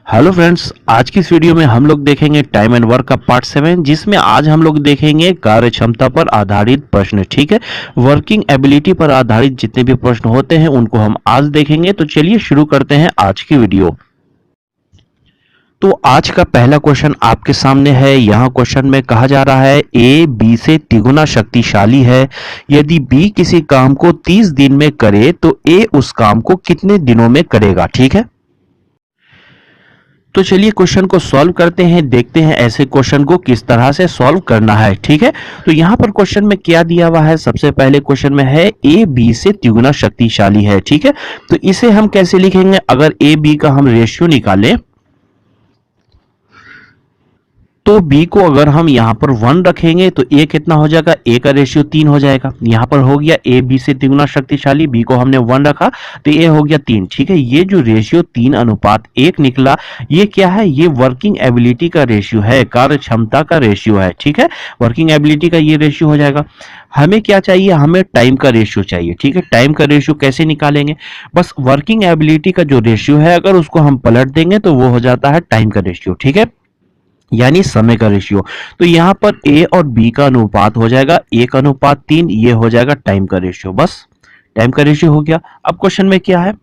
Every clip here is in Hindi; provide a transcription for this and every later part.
हेलो फ्रेंड्स, आज की इस वीडियो में हम लोग देखेंगे टाइम एंड वर्क का पार्ट 7, जिसमें आज हम लोग देखेंगे कार्य क्षमता पर आधारित प्रश्न। ठीक है, वर्किंग एबिलिटी पर आधारित जितने भी प्रश्न होते हैं उनको हम आज देखेंगे। तो चलिए शुरू करते हैं आज की वीडियो। तो आज का पहला क्वेश्चन आपके सामने है। यहाँ क्वेश्चन में कहा जा रहा है ए बी से तिगुना शक्तिशाली है। यदि बी किसी काम को 30 दिन में करे तो ए उस काम को कितने दिनों में करेगा। ठीक है, तो चलिए क्वेश्चन को सॉल्व करते हैं, देखते हैं ऐसे क्वेश्चन को किस तरह से सॉल्व करना है। ठीक है, तो यहाँ पर क्वेश्चन में क्या दिया हुआ है। सबसे पहले क्वेश्चन में है ए बी से तिगुना शक्तिशाली है। ठीक है, तो इसे हम कैसे लिखेंगे। अगर ए बी का हम रेशियो निकालें तो बी को अगर हम यहां पर 1 रखेंगे तो ए कितना हो जाएगा, ए का रेशियो 3 हो जाएगा। यहां पर हो गया ए बी से तिगुना शक्तिशाली, बी को हमने 1 रखा तो ए हो गया 3। ठीक है, ये जो रेशियो 3:1 निकला, ये क्या है, ये वर्किंग एबिलिटी का रेशियो है, कार्य क्षमता का रेशियो है। ठीक है, वर्किंग एबिलिटी का ये रेशियो हो जाएगा। हमें क्या चाहिए, हमें टाइम का रेशियो चाहिए। ठीक है, टाइम का रेशियो कैसे निकालेंगे, बस वर्किंग एबिलिटी का जो रेशियो है अगर उसको हम पलट देंगे तो वो हो जाता है टाइम का रेशियो। ठीक है, यानी समय का रेशियो। तो यहां पर ए और बी का अनुपात हो जाएगा 1:3, ये हो जाएगा टाइम का रेशियो। बस टाइम का रेशियो हो गया। अब क्वेश्चन में क्या है,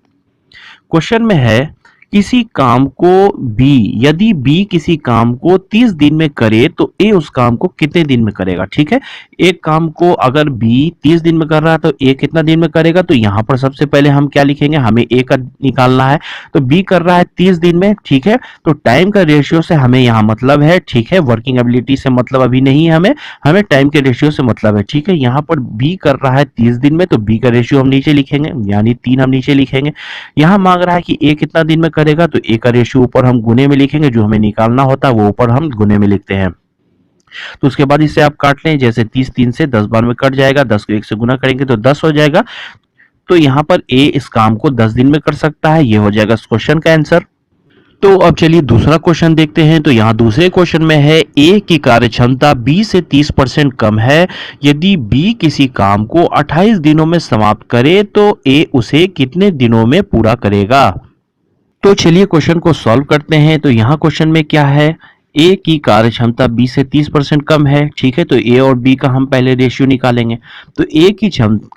क्वेश्चन में है किसी काम को बी, यदि बी किसी काम को 30 दिन में करे तो ए उस काम को कितने दिन में करेगा। ठीक है, एक काम को अगर बी 30 दिन में कर रहा है तो ए कितना दिन में करेगा। तो यहां पर सबसे पहले हम क्या लिखेंगे, हमें ए का निकालना है। तो बी कर रहा है 30 दिन में। ठीक है, तो टाइम का रेशियो से हमें यहां मतलब है। ठीक है, वर्किंग एबिलिटी से मतलब अभी नहीं है हमें, हमें टाइम के रेशियो से मतलब है। ठीक है, यहां पर बी कर रहा है 30 दिन में तो बी का रेशियो हम नीचे लिखेंगे, यानी 3 हम नीचे लिखेंगे। यहां मांग रहा है कि ए कितना दिन में करेगा, तो ए का रेशियो ऊपर हम गुने में लिखेंगे, जो हमें निकालना होता है वो ऊपर हम गुने में लिखते हैं। तो उसके बाद इसे आप काट लें, जैसे 30 3 से 10 बार में कट जाएगा, 10 को 1 से गुना करेंगे तो 10 हो जाएगा। तो यहाँ पर ए इस काम को 10 दिन में कर सकता है, ये हो जाएगा इस क्वेश्चन का आंसर। तो अब चलिए दूसरा क्वेश्चन देखते हैं। तो यहाँ दूसरे क्वेश्चन में है ए की कार्य क्षमता बी से 30% कम है। यदि बी किसी काम को 28 दिनों में समाप्त करे तो ए उसे कितने दिनों में पूरा करेगा। तो चलिए क्वेश्चन को सॉल्व करते हैं। तो यहाँ क्वेश्चन में क्या है, ए की कार्य क्षमता बी से 30% कम है। ठीक है, तो ए और बी का हम पहले रेशियो निकालेंगे। तो ए की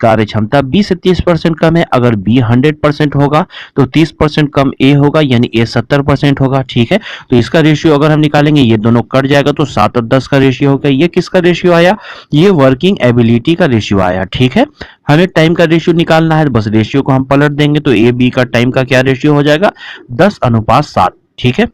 कार्य क्षमता बी से 30% कम है। अगर बी 100% होगा तो 30% कम ए होगा, यानी ए 70% होगा। ठीक है, तो इसका रेशियो अगर हम निकालेंगे, ये दोनों कट जाएगा तो 7 और 10 का रेशियो होगा। ये किसका रेशियो आया, ये वर्किंग एबिलिटी का रेशियो आया। ठीक है, हमें टाइम का रेशियो निकालना है, बस रेशियो को हम पलट देंगे तो ए बी का टाइम का क्या रेशियो हो जाएगा, 10:7। ठीक है,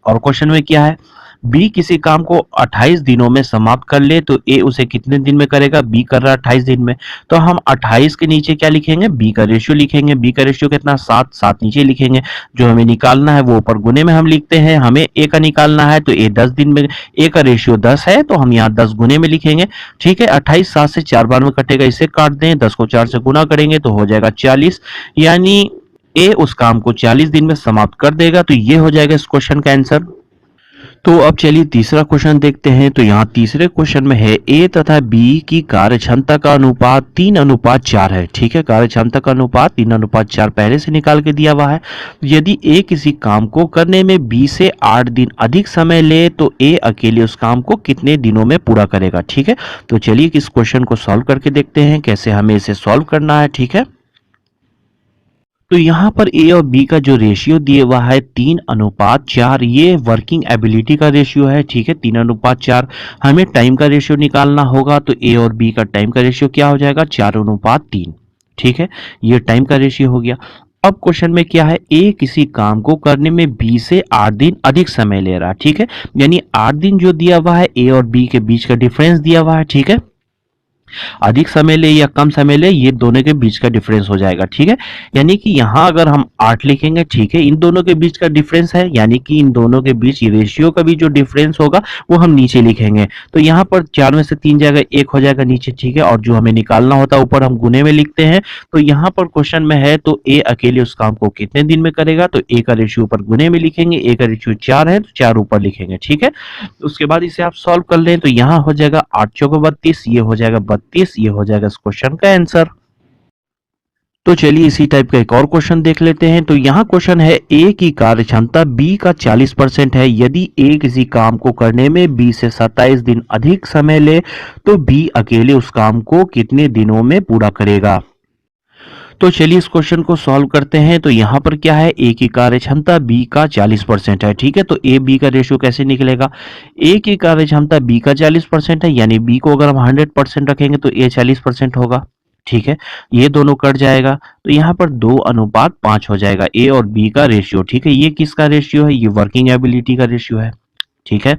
और क्वेश्चन में क्या है, बी किसी काम को 28 दिनों में समाप्त कर ले तो ए उसे कितने दिन में करेगा। बी कर रहा है 28 दिन में, तो हम 28 के नीचे क्या लिखेंगे, बी का रेशियो लिखेंगे। बी का रेशियो कितना, 7, 7 नीचे लिखेंगे। जो हमें निकालना है वो ऊपर गुने में हम लिखते हैं। हमें ए का निकालना है तो ए 10 दिन में, ए का रेशियो 10 है तो हम यहाँ 10 गुने में लिखेंगे। ठीक है, 28 7 से 4 बार में कटेगा, इसे काट दें, 10 को 4 से गुना करेंगे तो हो जाएगा 40, यानी ए उस काम को 40 दिन में समाप्त कर देगा। तो ये हो जाएगा इस क्वेश्चन का आंसर। तो अब चलिए तीसरा क्वेश्चन देखते हैं। तो यहाँ तीसरे क्वेश्चन में है ए तथा बी की कार्य क्षमता का अनुपात 3:4 है। ठीक है, कार्य क्षमता का अनुपात 3:4 पहले से निकाल के दिया हुआ है। यदि ए किसी काम को करने में बी से 8 दिन अधिक समय ले तो ए अकेले उस काम को कितने दिनों में पूरा करेगा। ठीक है, तो चलिए इस क्वेश्चन को सॉल्व करके देखते हैं कैसे हमें इसे सॉल्व करना है। ठीक है, तो यहाँ पर ए और बी का जो रेशियो दिए हुआ है 3:4, ये वर्किंग एबिलिटी का रेशियो है। ठीक है, 3:4। हमें टाइम का रेशियो निकालना होगा तो ए और बी का टाइम का रेशियो क्या हो जाएगा, 4:3। ठीक है, ये टाइम का रेशियो हो गया। अब क्वेश्चन में क्या है, ए किसी काम को करने में बी से 8 दिन अधिक समय ले रहा है। ठीक है, यानी 8 दिन जो दिया हुआ है ए और बी के बीच का डिफरेंस दिया हुआ है। ठीक है, अधिक समय ले या कम समय ले, ये दोनों के बीच का डिफरेंस हो जाएगा। ठीक है, यानी कि यहां अगर हम 8 लिखेंगे, ठीक है, इन दोनों के बीच का डिफरेंस है, यानी कि इन दोनों के बीच रेशियो का भी जो डिफरेंस होगा वो हम नीचे लिखेंगे। तो यहाँ पर 4 में से 3 जाएगा, 1 हो जाएगा नीचे। ठीक है, और जो हमें निकालना होता है ऊपर हम गुने में लिखते हैं। तो यहाँ पर क्वेश्चन में है तो ए अकेले उस काम को कितने दिन में करेगा, तो ए का रेशियो ऊपर गुने में लिखेंगे, ए का रेशियो 4 है तो 4 ऊपर लिखेंगे। ठीक है, उसके बाद इसे आप सॉल्व कर लें तो यहाँ हो जाएगा 8 चौको 32, ये हो जाएगा 32, ये हो जाएगा इस क्वेश्चन का आंसर। तो चलिए इसी टाइप का एक और क्वेश्चन देख लेते हैं। तो यहाँ क्वेश्चन है, ए की कार्य क्षमता बी का 40% है। यदि ए किसी काम को करने में बी से 27 दिन अधिक समय ले तो बी अकेले उस काम को कितने दिनों में पूरा करेगा। तो चलिए इस क्वेश्चन को सॉल्व करते हैं। तो यहाँ पर क्या है, ए की कार्य क्षमता बी का 40% है। ठीक है, तो ए बी का रेशियो कैसे निकलेगा, ए की कार्य क्षमता बी का 40% है, यानी बी को अगर हम 100% रखेंगे तो ए 40% होगा। ठीक है, ये दोनों कट जाएगा तो यहाँ पर 2:5 हो जाएगा ए और बी का रेशियो। ठीक है, ये किसका रेशियो है, ये वर्किंग एबिलिटी का रेशियो है। ठीक है,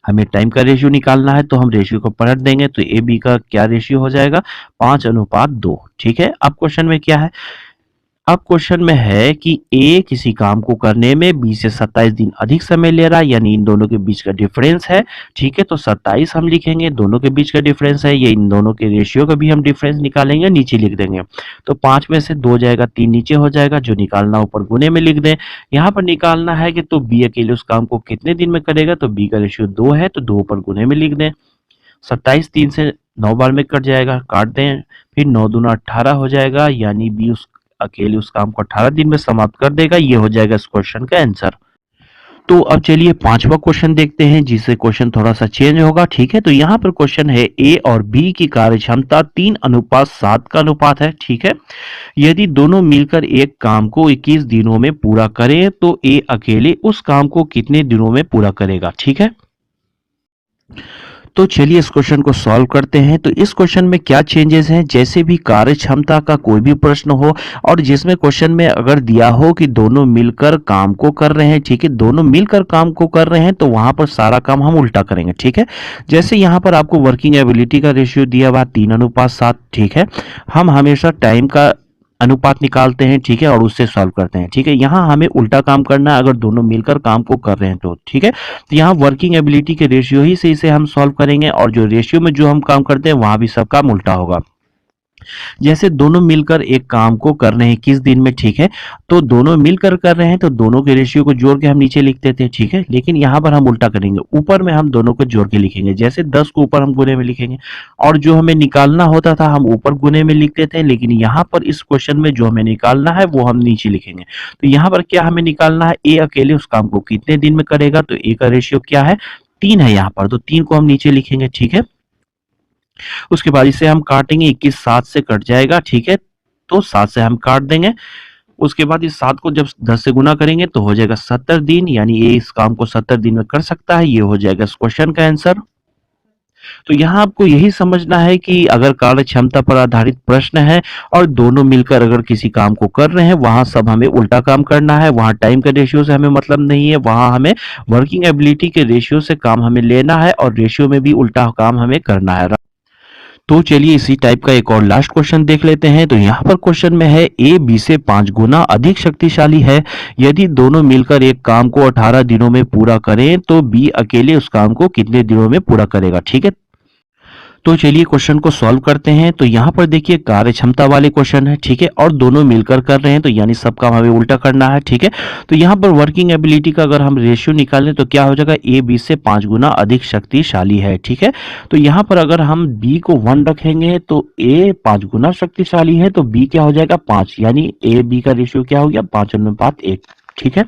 हमें टाइम का रेशियो निकालना है तो हम रेशियो को पलट देंगे तो ए बी का क्या रेशियो हो जाएगा, 5:2। ठीक है, अब क्वेश्चन में क्या है, अब क्वेश्चन में है कि ए किसी काम को करने में बी से 27 दिन अधिक समय ले रहा है, यानी इन दोनों के बीच का डिफरेंस है। ठीक है, तो 27 हम लिखेंगे, दोनों के बीच का डिफरेंस है, ये इन दोनों के रेशियो का भी हम डिफरेंस निकालेंगे, नीचे लिख देंगे। तो 5 में से 2 जाएगा, 3 नीचे हो जाएगा, जो निकालना ऊपर गुने में लिख दें। यहाँ पर निकालना है कि तो बी अकेले उस काम को कितने दिन में करेगा, तो बी का रेशियो 2 है तो 2 ऊपर गुने में लिख दें। 27 3 से 9 बार में कट जाएगा, काट दें, फिर 9 दूना 18 हो जाएगा, यानी बी उस अकेले उस काम को 18 दिन में समाप्त कर देगा। ये हो जाएगा इस क्वेश्चन का आंसर। तो अब चलिए पांचवा क्वेश्चन देखते हैं, जिससे क्वेश्चन थोड़ा सा चेंज होगा। ठीक है, तो यहाँ पर क्वेश्चन है, ए और बी की कार्य क्षमता 3:7 का अनुपात है। ठीक है, यदि दोनों मिलकर एक काम को 21 दिनों में पूरा करें तो ए अकेले उस काम को कितने दिनों में पूरा करेगा। ठीक है, तो चलिए इस क्वेश्चन को सॉल्व करते हैं। तो इस क्वेश्चन में क्या चेंजेस हैं, जैसे भी कार्य क्षमता का कोई भी प्रश्न हो और जिसमें क्वेश्चन में अगर दिया हो कि दोनों मिलकर काम को कर रहे हैं, ठीक है, दोनों मिलकर काम को कर रहे हैं तो वहां पर सारा काम हम उल्टा करेंगे। ठीक है, जैसे यहां पर आपको वर्किंग एबिलिटी का रेशियो दिया हुआ 3:7। ठीक है, हम हमेशा टाइम का अनुपात निकालते हैं। ठीक है, और उससे सॉल्व करते हैं। ठीक है, यहाँ हमें उल्टा काम करना है अगर दोनों मिलकर काम को कर रहे हैं तो। ठीक है, तो यहाँ वर्किंग एबिलिटी के रेशियो ही से इसे हम सॉल्व करेंगे, और जो रेशियो में जो हम काम करते हैं वहां भी सब काम उल्टा होगा। जैसे दोनों मिलकर एक काम को कर रहे हैं किस दिन में, ठीक है, तो दोनों मिलकर कर रहे हैं तो दोनों के रेशियो को जोड़ के हम नीचे लिखते थे। ठीक है, लेकिन यहाँ पर हम उल्टा करेंगे, ऊपर में हम दोनों को जोड़ के लिखेंगे। जैसे 10 को ऊपर हम गुने में लिखेंगे और जो हमें निकालना होता था हम ऊपर गुने में लिखते थे, लेकिन यहाँ पर इस क्वेश्चन में जो हमें निकालना है वो हम नीचे लिखेंगे। तो यहाँ पर क्या हमें निकालना है, ए अकेले उस काम को कितने दिन में करेगा, तो ए का रेशियो क्या है, 3 है यहाँ पर, तो 3 को हम नीचे लिखेंगे। ठीक है, उसके बाद इसे हम काटेंगे, 21 7 से कट जाएगा। ठीक है, तो 7 से हम काट देंगे। उसके बाद इस 7 को जब 10 से गुना करेंगे तो हो जाएगा 70 दिन, यानी ये इस काम को 70 दिन में कर सकता है। ये हो जाएगा इस क्वेश्चन का आंसर। तो यहाँ आपको यही समझना है कि अगर कार्य क्षमता पर आधारित प्रश्न है और दोनों मिलकर अगर किसी काम को कर रहे हैं, वहां सब हमें उल्टा काम करना है। वहां टाइम के रेशियो से हमें मतलब नहीं है, वहां हमें वर्किंग एबिलिटी के रेशियो से काम हमें लेना है और रेशियो में भी उल्टा काम हमें करना है। तो चलिए इसी टाइप का एक और लास्ट क्वेश्चन देख लेते हैं। तो यहाँ पर क्वेश्चन में है, ए बी से 5 गुना अधिक शक्तिशाली है। यदि दोनों मिलकर एक काम को 18 दिनों में पूरा करें तो बी अकेले उस काम को कितने दिनों में पूरा करेगा। ठीक है, तो चलिए क्वेश्चन को सॉल्व करते हैं। तो यहाँ पर देखिए कार्य क्षमता वाले क्वेश्चन है। ठीक है, और दोनों मिलकर कर रहे हैं तो यानी सब काम हमें उल्टा करना है। ठीक है, तो यहाँ पर वर्किंग एबिलिटी का अगर हम रेशियो निकालें तो क्या हो जाएगा, ए बी से 5 गुना अधिक शक्तिशाली है। ठीक है, तो यहाँ पर अगर हम बी को 1 रखेंगे तो ए 5 गुना शक्तिशाली है, तो बी क्या हो जाएगा 5, यानी ए बी का रेशियो क्या हो गया 5:1। ठीक है,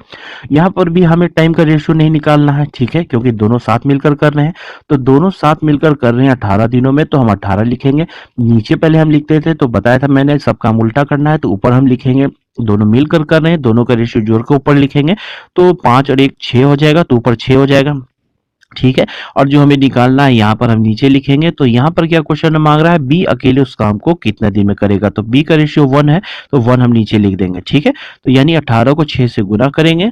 यहाँ पर भी हमें टाइम का रेशियो नहीं निकालना है। ठीक है, क्योंकि दोनों साथ मिलकर कर रहे हैं, तो दोनों साथ मिलकर कर रहे हैं 18 दिनों में, तो हम 18 लिखेंगे। नीचे पहले हम लिखते थे तो बताया था मैंने, सब काम उल्टा करना है, तो ऊपर हम लिखेंगे दोनों मिलकर कर रहे हैं, दोनों का रेशियो जोड़ के ऊपर लिखेंगे, तो 5 और 1 6 हो जाएगा, तो ऊपर 6 हो जाएगा। ठीक है, और जो हमें निकालना है यहाँ पर हम नीचे लिखेंगे। तो यहाँ पर क्या क्वेश्चन में मांग रहा है, बी अकेले उस काम को कितना दिन में करेगा, तो बी का रेशियो 1 है, तो 1 हम नीचे लिख देंगे। ठीक है, तो यानी 18 को 6 से गुना करेंगे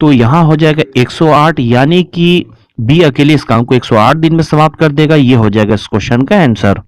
तो यहाँ हो जाएगा 108, यानी कि बी अकेले इस काम को 108 दिन में समाप्त कर देगा। ये हो जाएगा इस क्वेश्चन का आंसर।